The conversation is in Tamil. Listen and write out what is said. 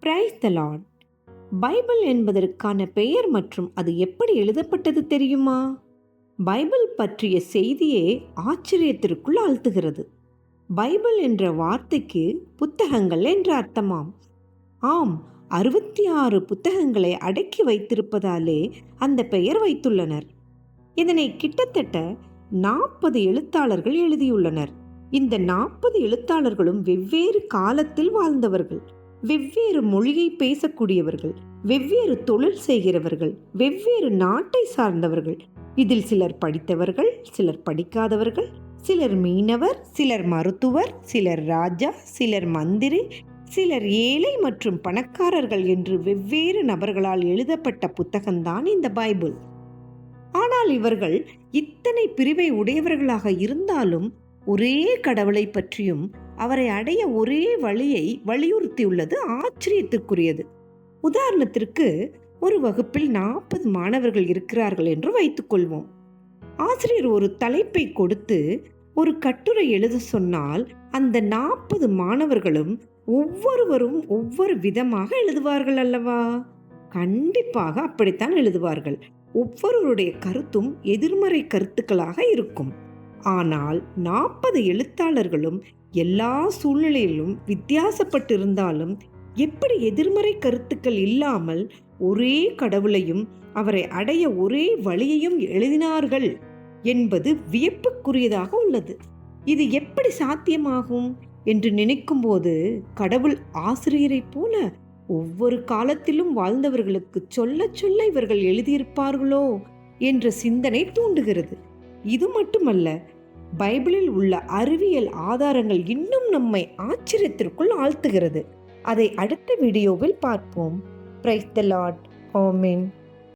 Praise the Lord. பைபிள் என்பதற்கான பெயர் மற்றும் அது எப்படி எழுதப்பட்டது தெரியுமா? பைபிள் பற்றிய செய்தியே ஆச்சரியத்திற்குள் ஆழ்த்துகிறது. பைபிள் என்ற வார்த்தைக்கு புத்தகங்கள் என்ற அர்த்தமாம். ஆம், 66 புத்தகங்களை அடக்கி வைத்திருப்பதாலே அந்த பெயர் வைத்துள்ளனர். இதனை கிட்டத்தட்ட 40 எழுத்தாளர்கள் எழுதியுள்ளனர். இந்த 40 எழுத்தாளர்களும் வெவ்வேறு காலத்தில் வாழ்ந்தவர்கள், வெவ்வேறு மொழியை பேசக்கூடியவர்கள், வெவ்வேறு தொழில் செய்கிறவர்கள், வெவ்வேறு நாட்டை சார்ந்தவர்கள். இதில் சிலர் படித்தவர்கள், சிலர் படிக்காதவர்கள், சிலர் மீனவர், சிலர் மருத்துவர், சிலர் ராஜா, சிலர் மந்திரி, சிலர் ஏழை மற்றும் பணக்காரர்கள் என்று வெவ்வேறு நபர்களால் எழுதப்பட்ட புத்தகம்தான் இந்த பைபிள். ஆனால் இவர்கள் இத்தனை பிரிவை உடையவர்களாக இருந்தாலும் ஒரே கடவுளை பற்றியும் அவரை அடைய ஒரே வழியை வலியுறுத்தியுள்ளது ஆச்சரியத்திற்குரியது. உதாரணத்திற்கு, ஒரு வகுப்பில் 40 மாணவர்கள் இருக்கிறார்கள் என்று வைத்துக்கொள்வோம். ஆசிரியர் ஒரு தலைப்பை கொடுத்து ஒரு கட்டுரை எழுத சொன்னால் அந்த 40 மாணவர்களும் ஒவ்வொருவரும் ஒவ்வொரு விதமாக எழுதுவார்கள் அல்லவா? கண்டிப்பாக அப்படித்தான் எழுதுவார்கள். ஒவ்வொருவருடைய கருத்தும் எதிர்மறை கருத்துக்களாக இருக்கும். ஆனால் 40 எழுத்தாளர்களும் எல்லா சூழ்நிலையிலும் வித்தியாசப்பட்டிருந்தாலும் எப்படி எதிர்மறை கருத்துக்கள் இல்லாமல் ஒரே கடவுளையும் அவரை அடைய ஒரே வழியையும் எழுதினார்கள் என்பது வியப்புக்குரியதாக உள்ளது. இது எப்படி சாத்தியமாகும் என்று நினைக்கும் போது, கடவுள் ஆசிரியரைப் போல ஒவ்வொரு காலத்திலும் வாழ்ந்தவர்களுக்கு சொல்ல சொல்ல இவர்கள் எழுதியிருப்பார்களோ என்ற சிந்தனை தூண்டுகிறது. இது மட்டுமல்ல, பைபிளில் உள்ள அறிவியல் ஆதாரங்கள் இன்னும் நம்மை ஆச்சரியத்திற்குள் ஆழ்த்துகிறது. அதை அடுத்த வீடியோவில் பார்ப்போம். Praise the Lord. ஆமென்.